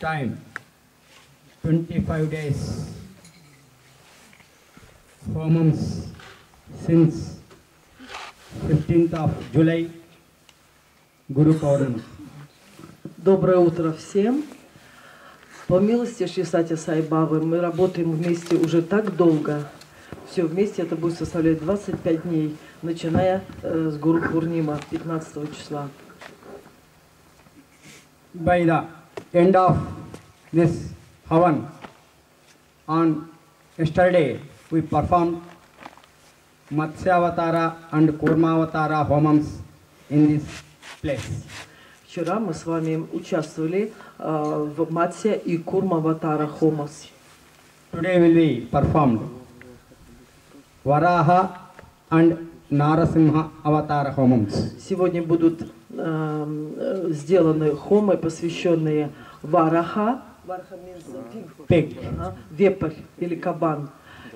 time, 25 days, homums since 15th of July, Guru Paurnama. Доброе утро всем. По милости Шри Сати Сай Бабы мы работаем вместе уже так долго. Все вместе это будет составлять 25 дней, начиная с Гуру Пурнима 15 числа. By the end of this Havan, on yesterday we performed Matsyavatara and Kurmavatara homams in this place. Вчера мы с вами участвовали в Матсya и Курмаватара хомас. Today will be performed Varaha and Narasimha Avatara homams. Сегодня будут сделаны хомы, посвященные Вараха, Pig. вепрь или кабан,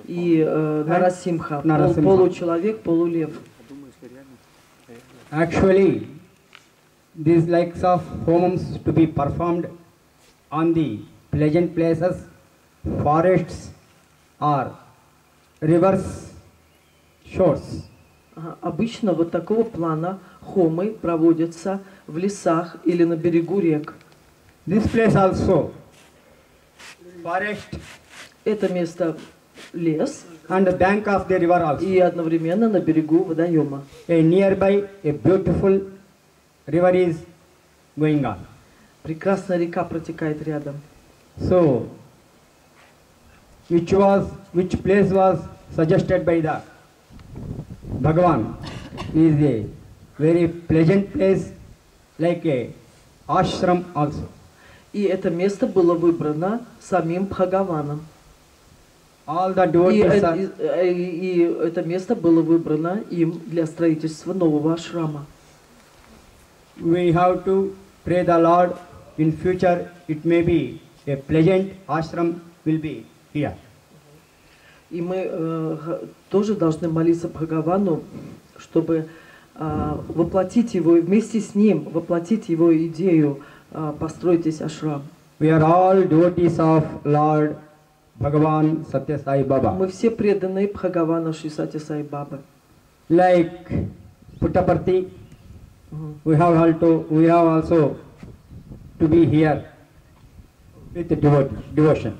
и Нарасимха, получеловек, полулев. Actually, these likes of homams to be performed on the pleasant places, forests or rivers shores. Обычно вот такого плана хомы проводятся в лесах или на берегу рек. This place also forest. Это место лес. And the bank of the river also. И одновременно на берегу водоема. A nearby, a beautiful river is going on. Прекрасная река протекает рядом. So, which place was suggested by the Bhagavan is a very pleasant place, like a ashram also. И это место было выбрано самим Бхагаваном. All the devotees are... И это место было выбрано им для строительства нового ашрама. We have to pray the Lord. In future, it may be a pleasant ashram will be here. И мы тоже должны молиться Бхагавану, чтобы воплотить его, вместе с ним воплотить его идею, построить здесь ашрам. We are all devotees of Lord Bhagavan Satya Sai Baba. Мы все преданные Бхагавану Шри Сати Сай Бабы. Like Puttaparthi, we have also to be here with devotion.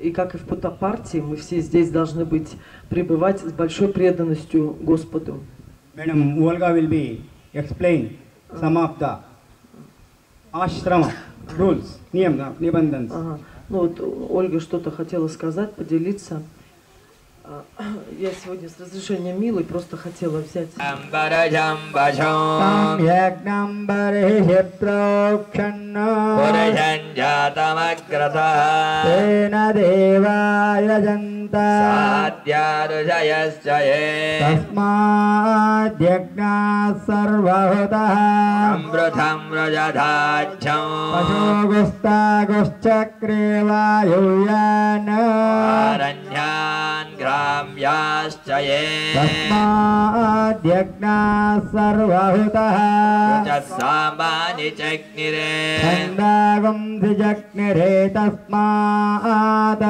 И как и в Путтапарти, мы все здесь должны быть, пребывать с большой преданностью Господу. Madam Olga will be explain some of the ashrama rules, niyam, nibandhans. Ну вот Ольга что-то хотела сказать, поделиться. Я сегодня с разрешения Милы просто хотела взять. तस्माद्यज्ञा सर्वहुतः सामानि चग्निरे छन्दागुंसि जग्निरे तस्मात्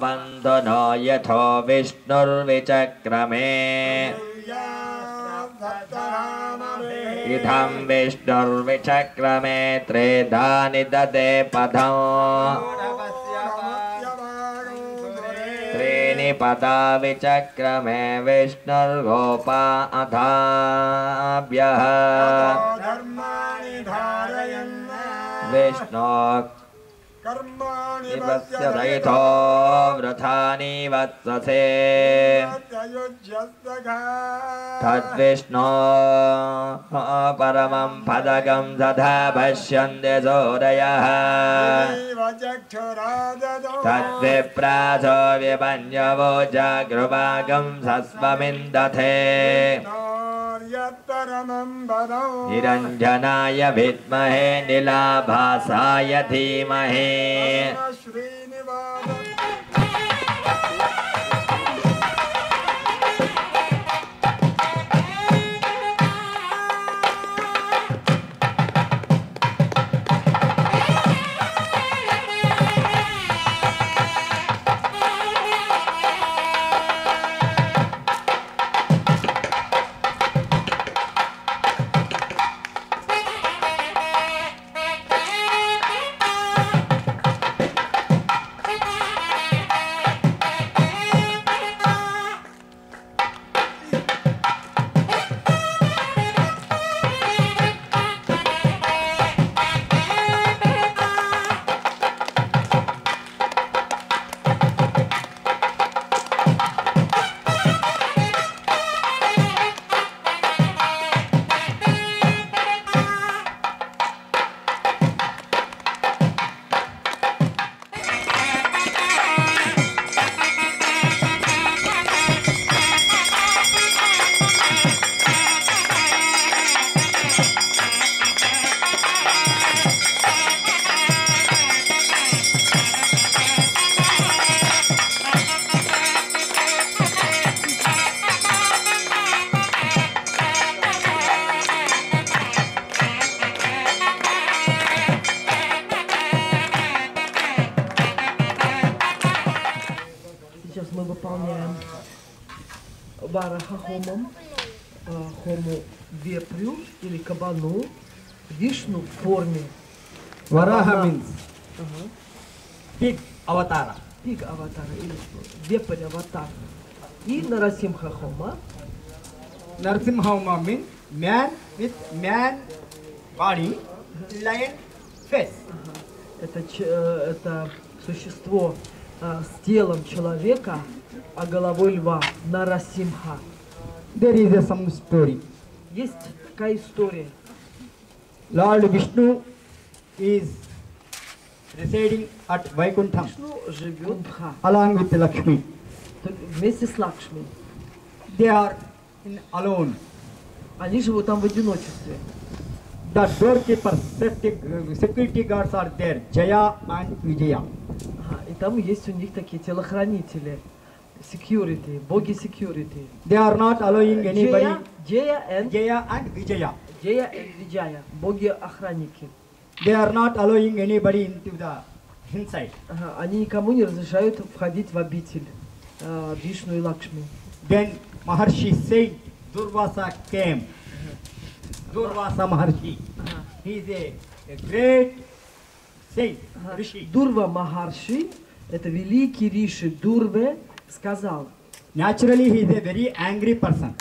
बन्धनो यथो विष्णुर्विचक्रमे इदं विष्णुर्विचक्रमे त्रेधानि ददे पदौ पदा विचक्रमे विष्णुर्गोपा अधाभ्यः विष्णु कर्माणि रहितो वृथानि वत्ससे तद्विष्णो परमं पदकं सदा पश्यन्ति सूरयः तद्विप्रासो विपन्यवो जागृभागं सस्वमिन्दते निरञ्जनाय विद्महे नीलाभासाय धीमहि вара хахомом, хому вепрю или кабану, Вишну в форме Varaha means ага, pig avatara. пиг аватара или вепрь аватар. И Нарасимха Хома, Narasimha means man with man body, lion face. это существо с телом человека, а головой льва, Нарасимха. There is some story. Есть такая история. Lord Vishnu is residing at Vaikuntham Вишну живет в Ха, along with Lakshmi. вместе с Лакшми. They are in alone. Они живут там в одиночестве. The doorkeepers, security guards are there, Jaya and Vijaya. Ага, и там есть у них такие телохранители, security, боги security. They are not allowing anybody. Джея и Jaya and Vijaya. Виджая, боги-охранники. They are not allowing anybody into the inside. Ага, они никому не разрешают входить в обитель Вишну и Лакшми. Then Maharshi said, Durvasa came. Durvasa Maharshi. Ага. He is a great saint, Ага. Rishi. Дурва Махарши, это великий Риши Дурве, сказал, Naturally, he is a very angry person.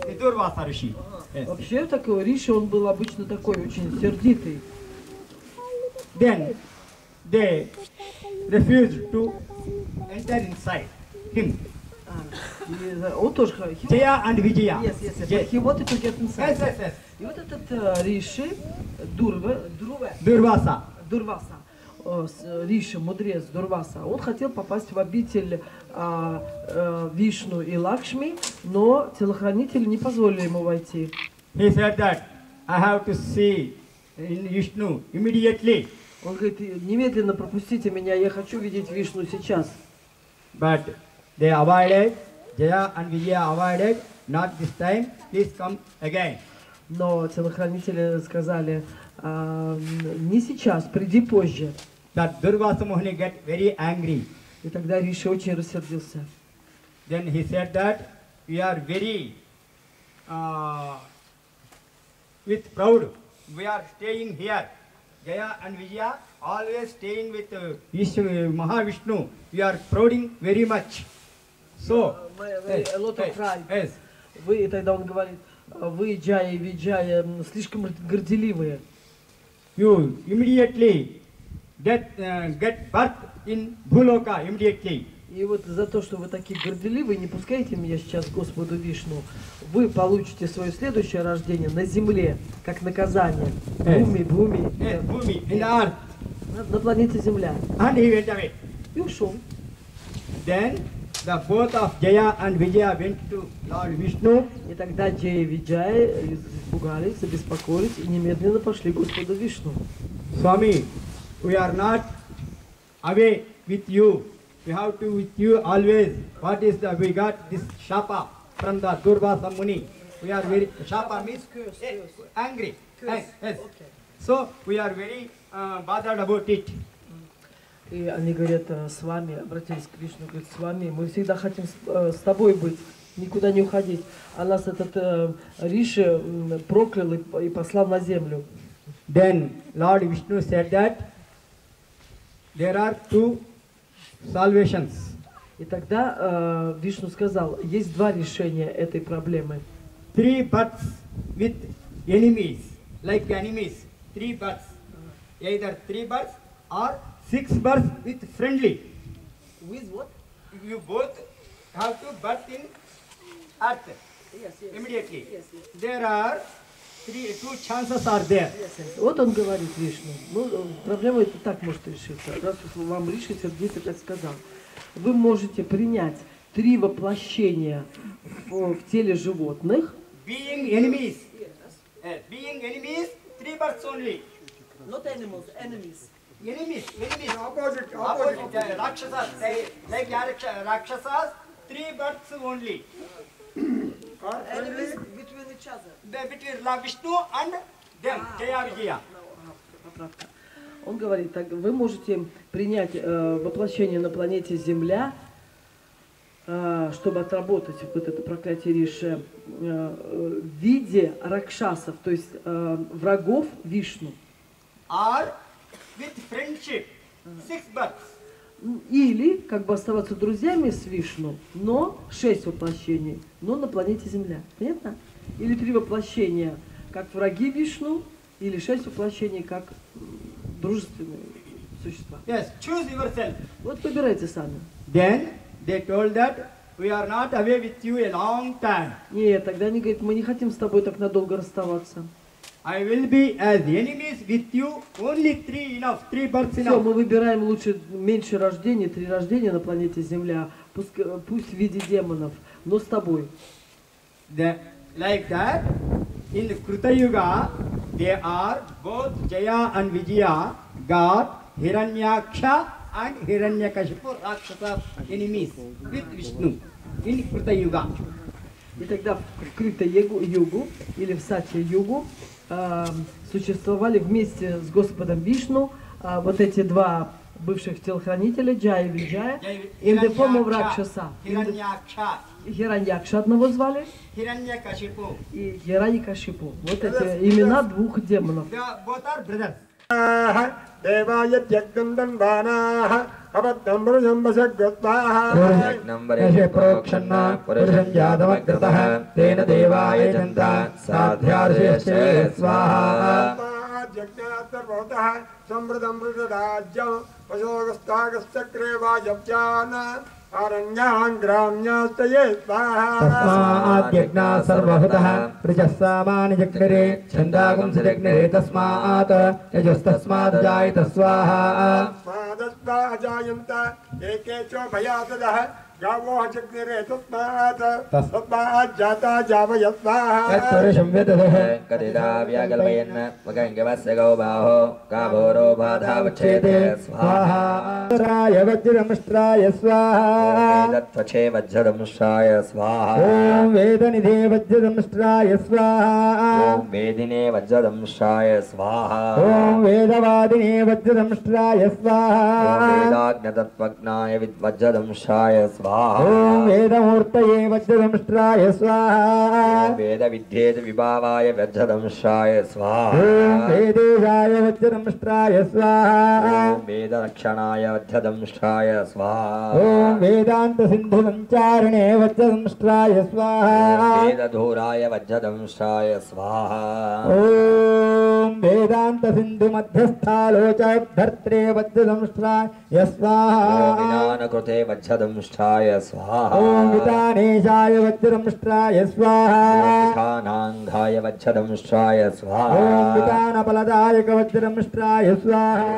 The Durvasa Rishi. Yes. вообще такой Риши, он был обычно такой очень сердитый. Then they refused to enter inside him. И он тоже Jaya and Vijaya. he wanted to get inside. Yes. И вот этот Риши Дурве, Durvasa. Дурваса, Риши, мудрец Дурваса, он хотел попасть в обитель Вишну и Лакшми, но телохранители не позволили ему войти. He said that I have to see in Vishnu immediately. Он говорит, немедленно пропустите меня, я хочу видеть Вишну сейчас. But they avoided, Jaya and Vijaya avoided, not this time, please come again. Но телохранители сказали, не сейчас, приди позже. That Durvasa Mohini get very angry. И тогда Риши очень рассердился. Then he said that we are very with proud. We are staying here. Jaya and Vijaya always staying with Mahavishnu. We are prouding very much. So, A lot of pride. yes. Вы, и тогда он говорит, вы, Джая и Виджая, слишком горделивые. You immediately get birth in Bhuloka immediately. И вот за то, что вы такие горделивые, не пускайте меня сейчас к Господу Вишну, вы получите свое следующее рождение на земле, как наказание. Бхуми, Yes, Bhumi, in the earth. на планете Земля. And he went away. И ушел. Then the both of Jaya and Vijaya went to Lord Vishnu. И тогда Джая и Виджая испугались, забеспокоились и немедленно пошли к Господу Вишну. Swami, we are not away with you. We have to with you always. What is the, we got this shapa from the Durvasa Muni. We are very, shapa means angry. Yes. So we are very bothered about it. И они говорят, с вами, обратились к Вишну, говорят, с вами, мы всегда хотим с тобой быть, никуда не уходить. А нас этот Риши проклял и послал на землю. Then Lord Vishnu said that there are two salvations. И тогда Вишну сказал, есть два решения этой проблемы. 3 births with enemies, like enemies. 3 births. Either 3 births or 6 births with friendly. With what? You both have to birth in earth Yes. immediately. Yes. There are 2 chances are there. Вот он говорит Вишну. Ну, проблема это так может решиться. Раз уж вам Риши сердито так сказал. Вы можете принять 3 воплощения в теле животных. Being enemies. Being enemies, 3 births only. Not animals, enemies. Enemies. Opposite. Rakshasas. Like Rakshasas, 3 births only. Enemies between each other. Between Vishnu and them, Jaya Vijaya. Поправка. Он говорит, так, вы можете принять воплощение на планете Земля чтобы отработать вот это проклятие Риши, в виде ракшасов, то есть врагов Вишну. Or with friendship, 6 births. Или как бы оставаться друзьями с Вишну, но 6 воплощений, но на планете Земля. Понятно? Или 3 воплощения, как враги Вишну, или 6 воплощений, как дружественные существа. Yes, choose yourself. Вот выбирайте сами. Then they told that we are not away with you a long time. Нет, тогда они говорят, мы не хотим с тобой так надолго расставаться. I will be as enemies with you only 3 enough, 3 births Все, enough. мы выбираем лучше меньше рождений, 3 рождения на планете Земля, пусть в виде демонов, но с тобой. Like that, in Kruta Yuga, they are both Jaya and Vijaya, God, Hiranyaksha and Hiranyakashipu, Rakshasa enemies with Vishnu in Kruta Yuga. И тогда в Крита-югу или в Сатья-югу существовали вместе с Господом Вишну вот эти 2 бывших телохранителя, Джая и Виджая, in the form of Rakshasa. Хираньякша одного звали Hiranyakashipu. и Хираньякашипу. Вот эти имена 2 демонов. They are, both are brothers. देवाय त्यक्तन्दन्दानाः अबद्धं पुरुषं वशग्रस्वाः यशे प्रोक्षन्न पुरुषं जातमग्रतः तेन देवाय जन्ता साध्यार्षयश्चे स्वाहा जज्ञातर्भवतः समृद्धं पुरुषराज्यं वशोगस्तागश्चक्रे वाजब्जान् अरण्यान् ग्राम्यास्तये स्वाहा तस्माद्यज्ञा सर्वभूतः पृजस्सामानि जग्निरे छन्दागुं जग्निरे तस्मात् यजस्तस्मात् जायत स्वाहा तस्मादस्मा अजायन्त एके च भयातदः गावो जग्निरे तस्मात् तस्मात् जाता जावय स्वाहा तत्पुरुषं वेदः कदिदा व्याकल्पयन् मकङ्गवस्य गौबाहो गाभोरो बाधावच्छेदे स्वाहा राय वज्रमष्ट्राय स्वाहा वेदत्वचे वज्रदंशाय स्वाहा ॐ वेदनिधे वज्रदंष्ट्राय स्वाहा ॐ वेदिने वज्रदंशाय स्वाहा ॐ वेदवादिने वज्रदंष्ट्राय ॐ स्वाहा वेदाग्नतत्त्वज्ञाय वज्रदंशाय स्वाहा ॐ वेदमूर्तये वज्रदंष्ट्राय स्वाहा ॐ वेदविद्येत विभावाय वज्रदंशाय स्वाहा ॐ वेदेशाय वज्रदंष्ट्राय स्वाहा ॐ वेदरक्षणाय वज्रदंशाय स्वाहा ॐ वेदान्तसिन्धुसञ्चारिणे वज्रदंष्ट्राय स्वाहा वेदधूराय वज्रदंशाय स्वाहा ॐ वेदान्तसिन्धुमध्यस्थालोचद्धर्त्रे वज्रदंष्ट्राय स्वाहा ॐ विधानकृते वज्रदंशाय स्वाहा ॐ वितानेशाय वज्रदंष्ट्राय स्वाहा ॐ विधानाङ्गाय वज्रदंशाय स्वाहा ॐ वितानफलदायक वज्रदंष्ट्राय स्वाहा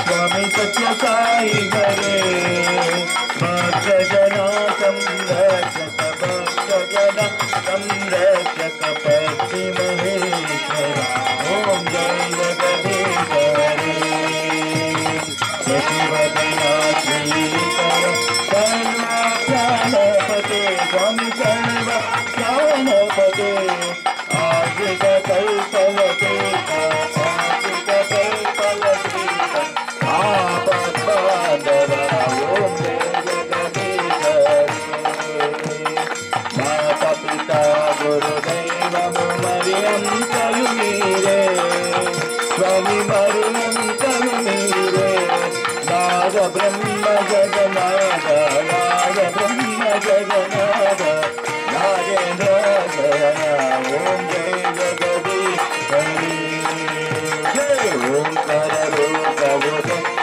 स्वामी सत्य साई हरे भक्त जना संरक्षक भक्त जना संरक्षक पति महेश्वर ओम जय जगदीश हरे शशिवदना श्रीकर सर्वप्राणपते स्वामी सर्वप्राणपते आश्रित कल्पवते आश्रित कल्पवते आपद्बांधव ओम जय जगदीश माता पिता गुरुदैव मरियम करुणीरे स्वामी मरियम करुणीरे नाद ब्रह्म जगन्नाथ नाद ब्रह्म जगन्नाथ नागेंद्र शरण ओम जय जगदीश हरि जय ओंकार रूप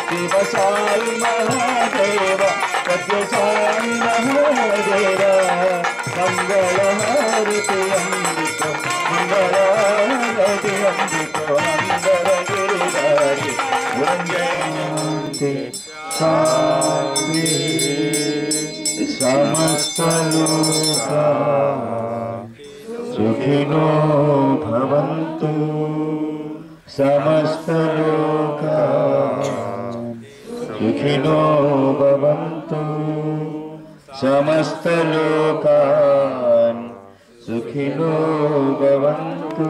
शिव साई महादेव सत्य साई महादेव मंगल हारति अमृत मंगल हारति अमृत मंगल गिरिधारी ओम जय शांति समस्त लोका सुखिनो भवन्तु समस्त लोका सुखिनो भवन्तु समस्त लोकान् सुखिनो भवन्तु